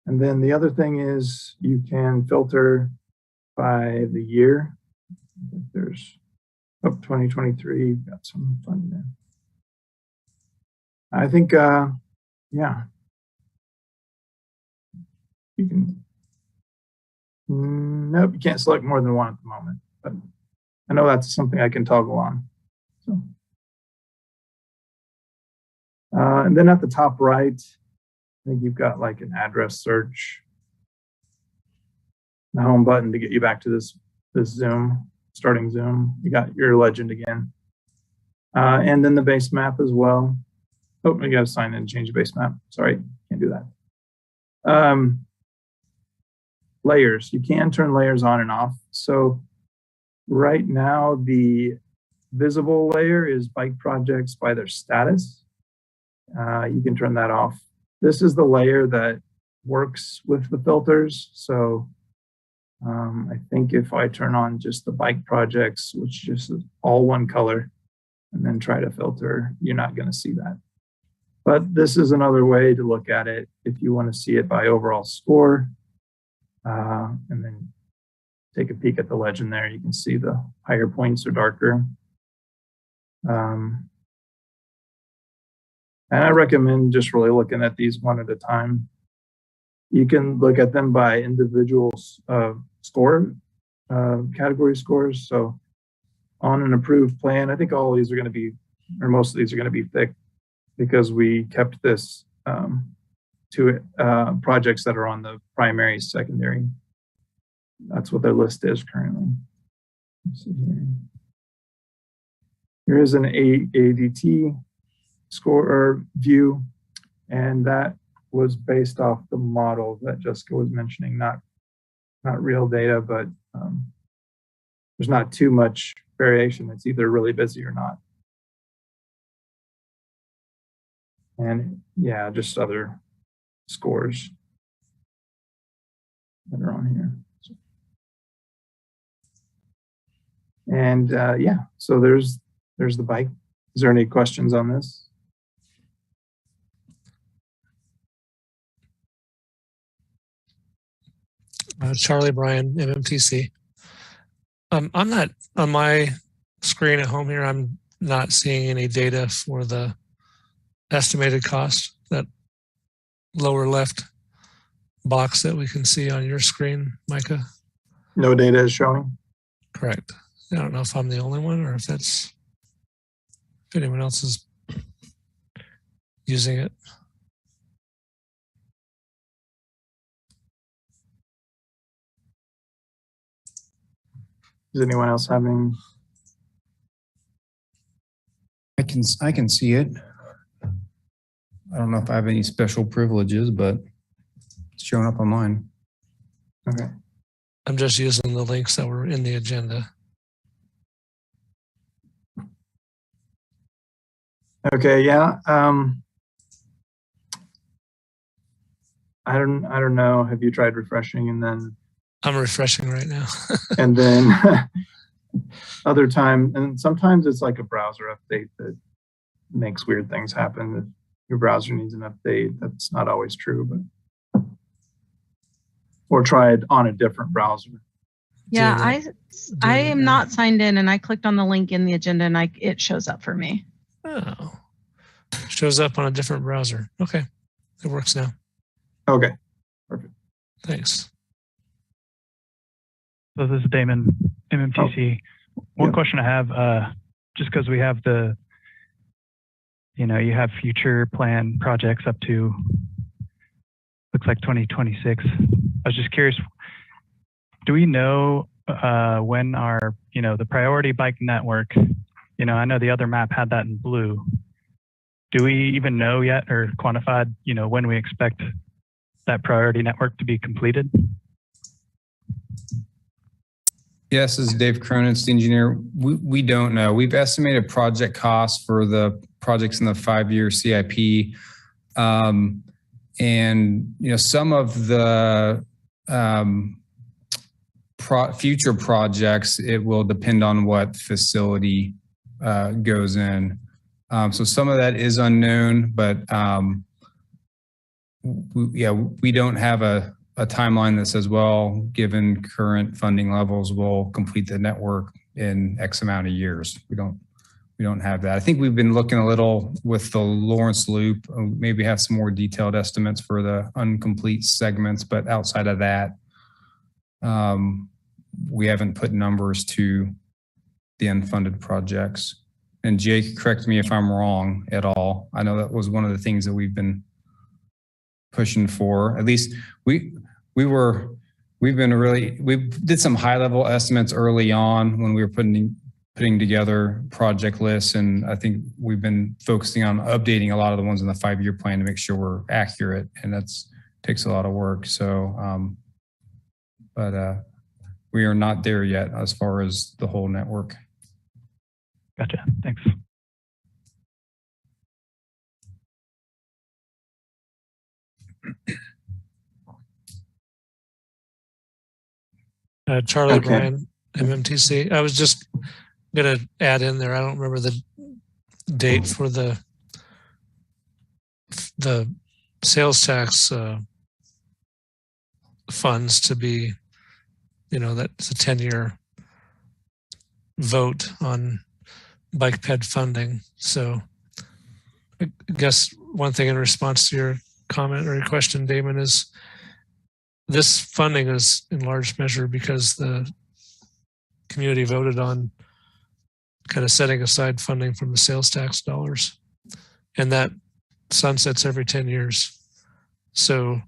then the other thing is you can filter by the year. There's 2023, got some fun there. I think, yeah, you can, nope, you can't select more than one at the moment, but I know that's something I can toggle on. So, and then at the top right, I think you've got like an address search, the home button to get you back to this Zoom, starting Zoom. You got your legend again. And then the base map as well. Oh, you got to sign in and change the base map. Sorry, can't do that. Layers, you can turn layers on and off. So right now, the visible layer is bike projects by their status. You can turn that off. This is the layer that works with the filters. So I think if I turn on just the bike projects, which just is all one color, and then try to filter, you're not going to see that. But this is another way to look at it if you want to see it by overall score. And then take a peek at the legend there. You can see the higher points are darker. And I recommend just really looking at these one at a time. You can look at them by individual score, category scores. So on an approved plan, I think all of these are going to be, or most of these are going to be thick because we kept this to projects that are on the primary, secondary. That's what their list is currently. Let's see here. Here is an ADT score or view, and that was based off the model that Jessica was mentioning, not real data, but there's not too much variation. It's either really busy or not. And yeah, just other scores that are on here. And yeah, so there's the bike. Is there any questions on this? Charlie Bryan, MMTC. I'm not on my screen at home here. I'm not seeing any data for the estimated cost that lower left box that we can see on your screen, Micah? No data is showing. Correct. I don't know if I'm the only one or if anyone else is using it. Is anyone else having? I can see it. I don't know if I have any special privileges, but it's showing up on mine. Okay. I'm just using the links that were in the agenda. Okay, yeah. I don't know. Have you tried refreshing and then? I'm refreshing right now. And then other time, and sometimes it's like a browser update that makes weird things happen. If your browser needs an update, that's not always true, but or try it on a different browser. Yeah, I am not signed in, and I clicked on the link in the agenda, and it shows up for me. Oh, shows up on a different browser. Okay, it works now. Okay, perfect. Thanks. So this is Damon, MMTC. One question I have, just because we have you have future plan projects up to, looks like 2026. I was just curious, do we know when our, the priority bike network, I know the other map had that in blue. Do we even know yet or quantified, when we expect that priority network to be completed? Yes, this is Dave Cronin, the engineer. We don't know. We've estimated project costs for the projects in the 5-year CIP. And, some of the future projects, it will depend on what facility goes in. So some of that is unknown, but we don't have a timeline that says, well, given current funding levels, we'll complete the network in X amount of years. We don't have that. I think we've been looking a little with the Lawrence Loop, maybe have some more detailed estimates for the incomplete segments, but outside of that, we haven't put numbers to the unfunded projects. And Jake, correct me if I'm wrong at all. I know that was one of the things that we've been pushing for. At least we did some high level estimates early on when we were putting together project lists, and I think we've been focusing on updating a lot of the ones in the 5-year plan to make sure we're accurate, and that's takes a lot of work. So, but we are not there yet as far as the whole network. Gotcha. Thanks. Charlie Okay. Bryan, MMTC. I was just going to add in there. I don't remember the date for the sales tax funds to be, that's a 10-year vote on bike ped funding. So I guess one thing in response to your comment or your question, Damon, is this funding is in large measure because the community voted on kind of setting aside funding from the sales tax dollars, and that sunsets every 10 years. So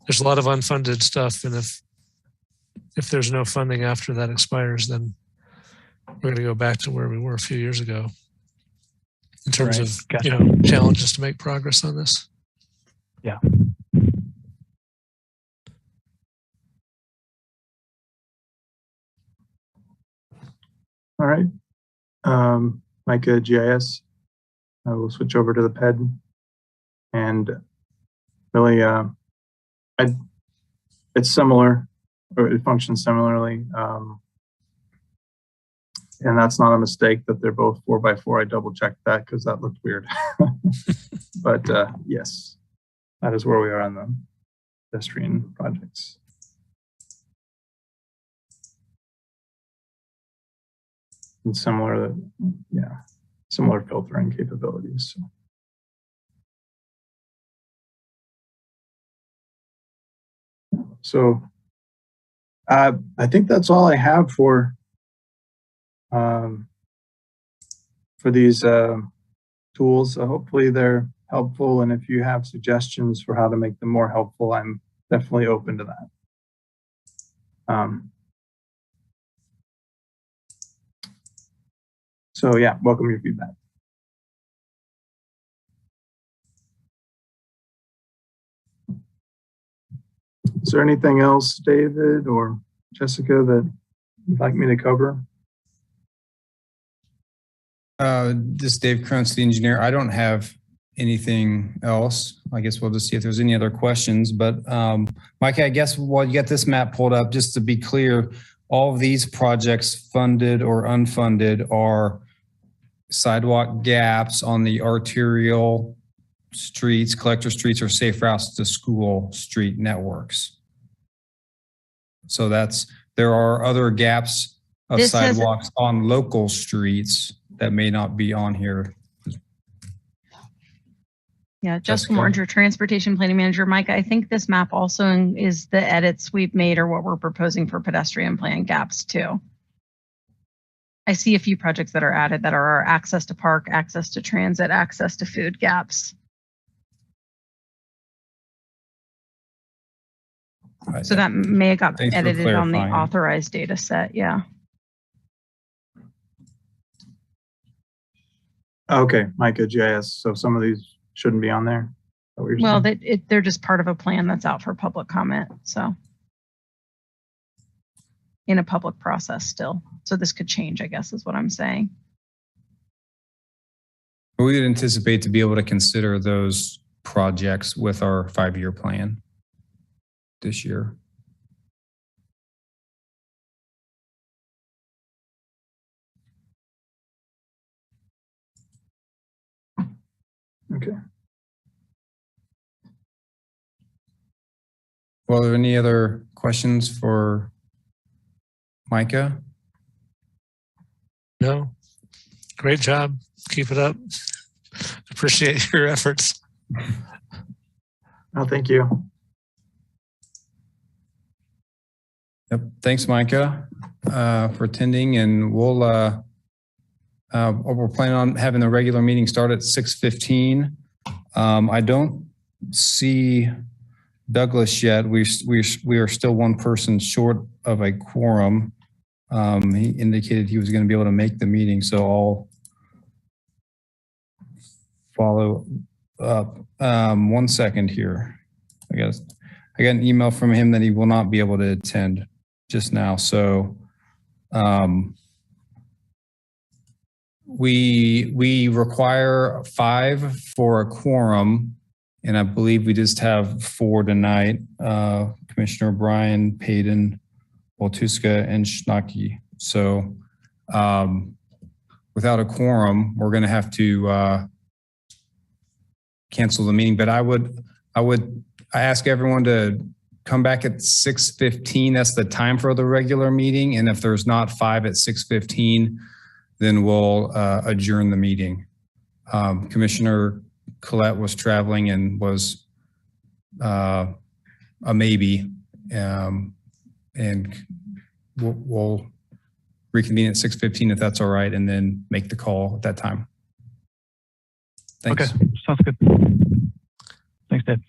there's a lot of unfunded stuff, and if there's no funding after that expires, then we're going to go back to where we were a few years ago in terms of Gotcha. Challenges to make progress on this. Yeah. All right. Micah, GIS. I will switch over to the PED, and really, it's similar, or it functions similarly. And that's not a mistake that they're both 4x4. I double checked that because that looked weird. But yes, that is where we are on the pedestrian projects. And similar filtering capabilities. So. So I think that's all I have for these tools. Hopefully they're helpful, and if you have suggestions for how to make them more helpful, I'm definitely open to that. So yeah, welcome your feedback. Is there anything else, David or Jessica, that you'd like me to cover? This is Dave Cronin, the engineer. I don't have anything else. I guess we'll just see if there's any other questions. But Mike, I guess while you got this map pulled up, just to be clear, all of these projects, funded or unfunded, are sidewalk gaps on the arterial streets, collector streets, or safe routes to school street networks. So there are other gaps of sidewalks on local streets that may not be on here. Yeah, Jessica Morringer, Transportation Planning Manager. Mike, I think this map also is the edits we've made or what we're proposing for pedestrian plan gaps too. I see a few projects that are added that are our access to park, access to transit, access to food gaps. So that may have got edited on the authorized data set, yeah. Okay, Micah GIS. So some of these shouldn't be on there. Well, they're just part of a plan that's out for public comment. So in a public process still. So this could change, I guess, is what I'm saying. We would anticipate to be able to consider those projects with our 5-year plan this year. Okay. Well, are there any other questions for Micah? No. Great job. Keep it up. Appreciate your efforts. Oh, thank you. Yep. Thanks, Micah, for attending, and we're planning on having the regular meeting start at 6:15. I don't see Douglas yet. We are still one person short of a quorum. He indicated he was going to be able to make the meeting, so I'll follow up. 1 second here. I got an email from him that he will not be able to attend just now. So we require 5 for a quorum, and I believe we just have 4 tonight. Commissioner Brian, Payton, Waltuska, and Schnacke. So without a quorum, we're going to have to cancel the meeting. But I ask everyone to come back at 6:15. That's the time for the regular meeting. And if there's not 5 at 6:15, then we'll adjourn the meeting. Commissioner Collette was traveling and was a maybe. And we'll reconvene at 6:15 if that's all right, and then make the call at that time. Thanks. Okay, sounds good. Thanks, Dave.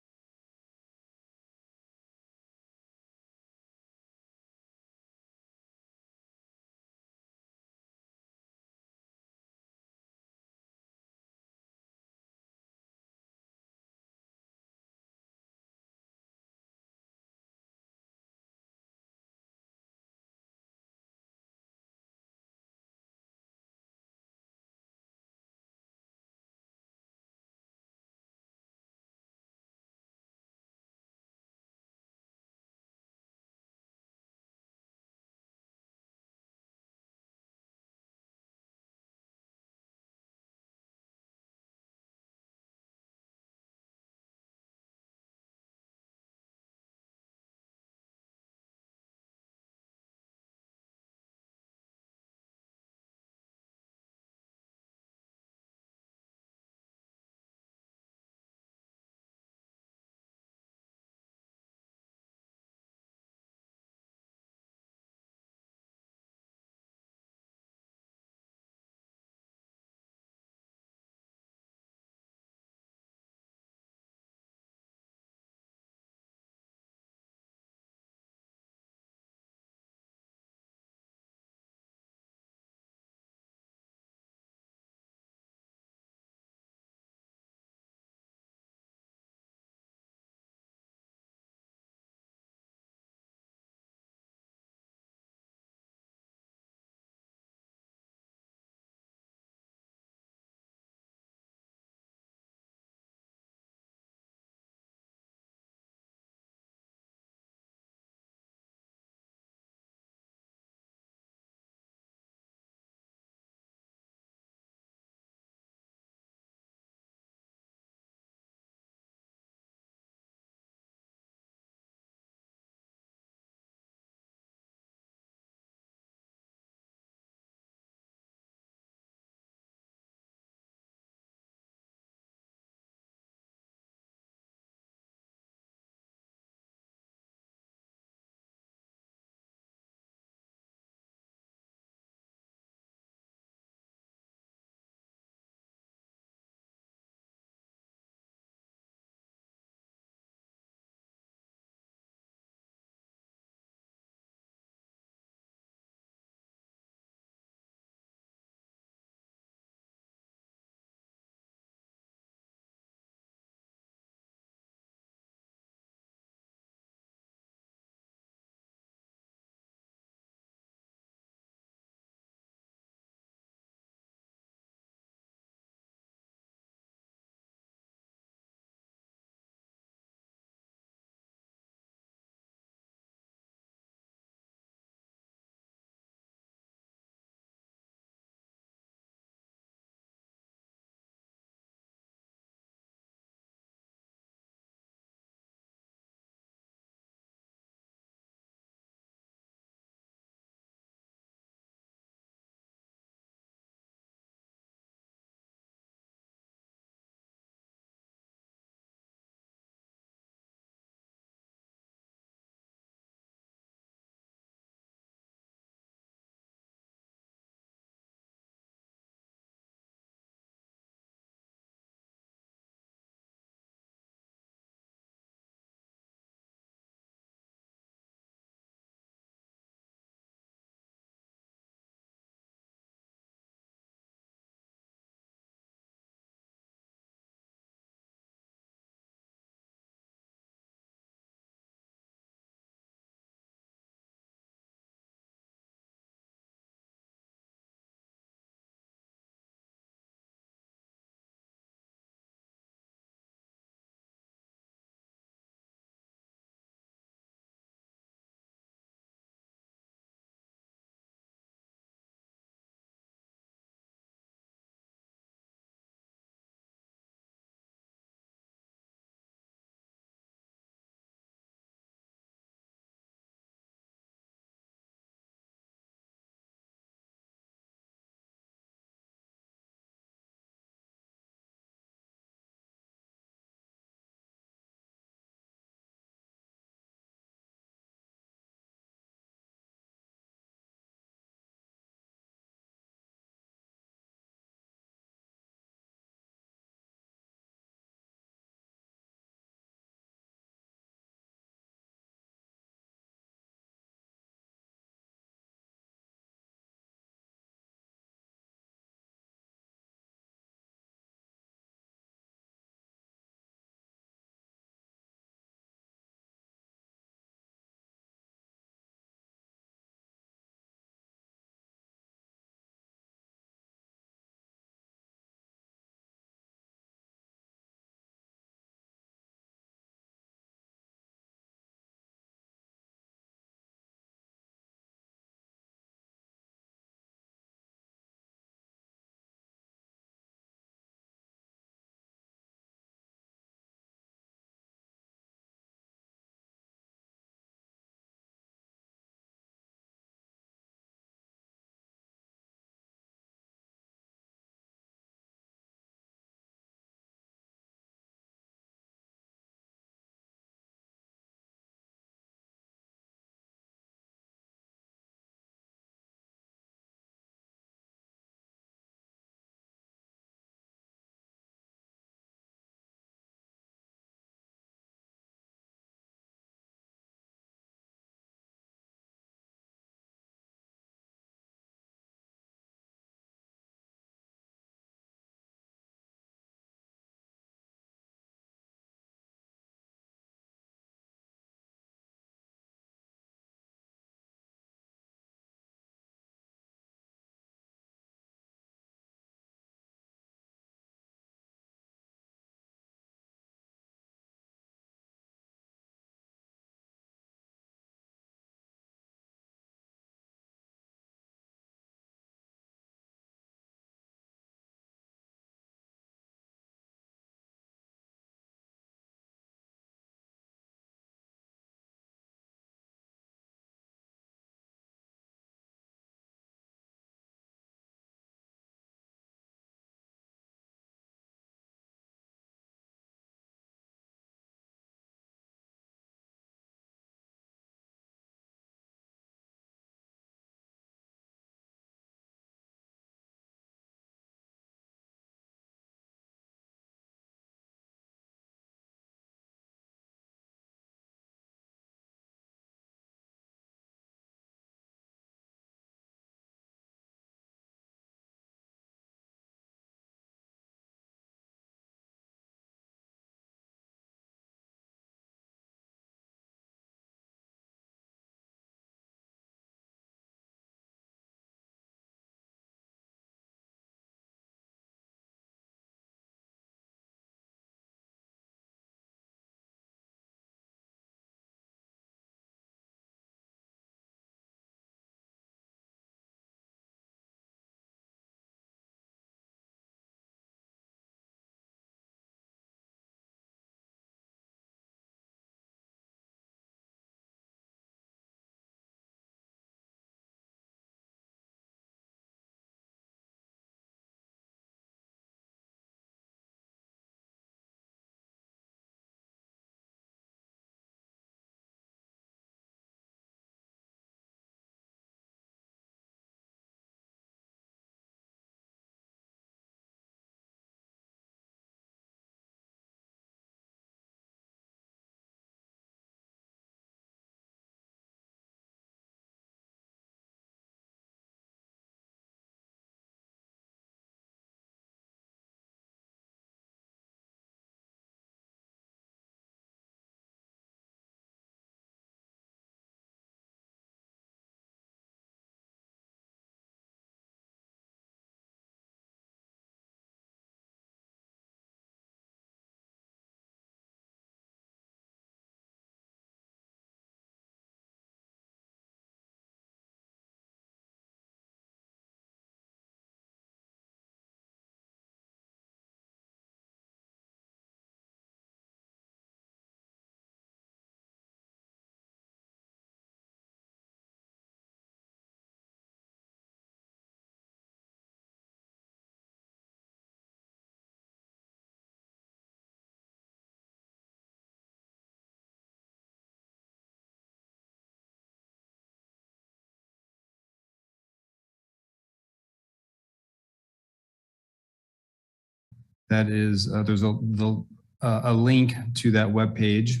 that is, there's a link to that web page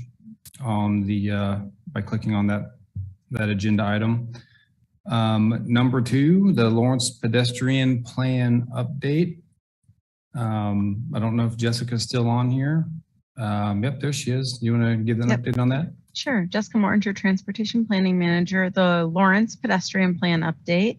on the by clicking on that agenda item. Number 2, the Lawrence Pedestrian Plan Update. I don't know if Jessica's still on here. Yep, there she is. You want to give an update on that? Sure. Jessica Mortinger, Transportation Planning Manager. The Lawrence Pedestrian Plan Update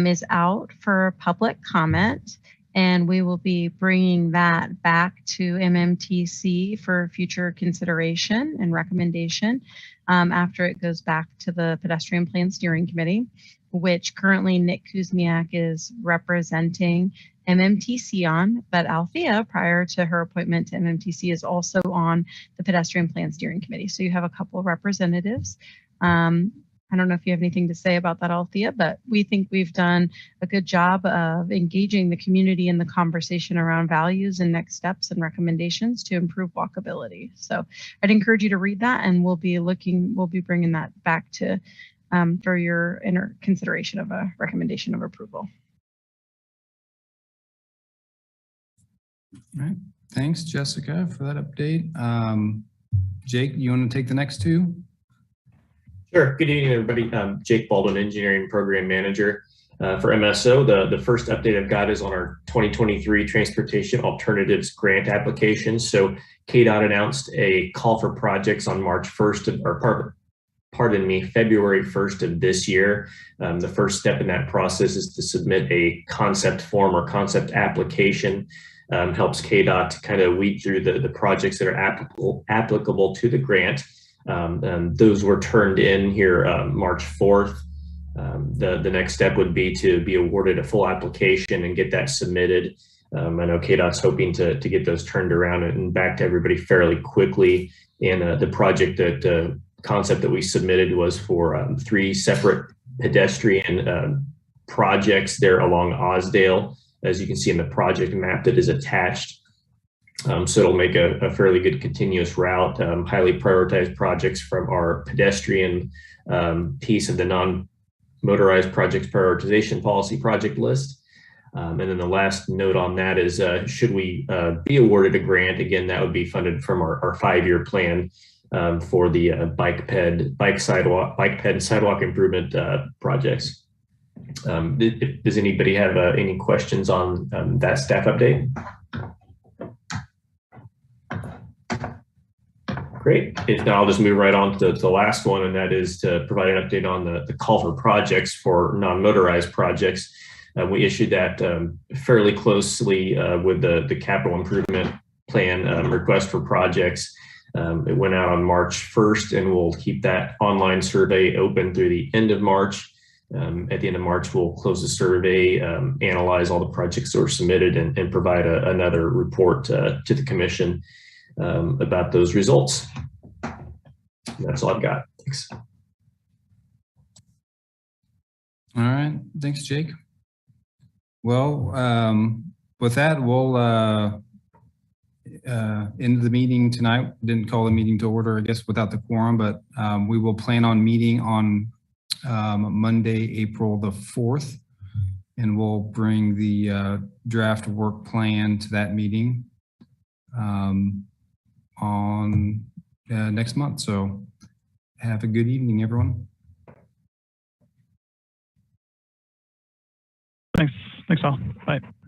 is out for public comment, and we will be bringing that back to MMTC for future consideration and recommendation after it goes back to the Pedestrian Plan Steering Committee, which currently Nick Kuzmiak is representing MMTC on, but Althea, prior to her appointment to MMTC, is also on the Pedestrian Plan Steering Committee. So you have a couple of representatives. I don't know if you have anything to say about that, Althea, but we think we've done a good job of engaging the community in the conversation around values and next steps and recommendations to improve walkability. So I'd encourage you to read that, and we'll be bringing that back to for your consideration of a recommendation of approval. All right. Thanks, Jessica, for that update. Jake, you want to take the next 2? Sure. Good evening, everybody. Jake Baldwin, Engineering Program Manager for MSO. The first update I've got is on our 2023 Transportation Alternatives Grant application. So KDOT announced a call for projects on March 1st, February 1st of this year. The first step in that process is to submit a concept form or concept application. Helps KDOT to kind of weed through the projects that are applicable to the grant. Those were turned in here March 4th. The next step would be to be awarded a full application and get that submitted. I know KDOT's hoping to get those turned around and back to everybody fairly quickly. And the project concept that we submitted was for 3 separate pedestrian projects there along Osdale, as you can see in the project map that is attached. So it'll make a fairly good continuous route, highly prioritized projects from our pedestrian piece of the non-motorized projects prioritization policy project list. And then the last note on that is, should we be awarded a grant, again, that would be funded from our 5-year plan for the bike ped and sidewalk improvement projects. Does anybody have any questions on that staff update? Great. If not, I'll just move right on to the last one, and that is to provide an update on the call for projects for non-motorized projects. We issued that fairly closely with the capital improvement plan request for projects. It went out on March 1st, and we'll keep that online survey open through the end of March. At the end of March, we'll close the survey, analyze all the projects that were submitted, and provide another report to the commission about those results. And that's all I've got. Thanks. All right. Thanks, Jake. Well, with that, we'll end the meeting tonight. Didn't call the meeting to order, I guess, without the quorum, but we will plan on meeting on Monday, April the 4th, and we'll bring the draft work plan to that meeting on next month. So have a good evening, everyone. Thanks all. Bye.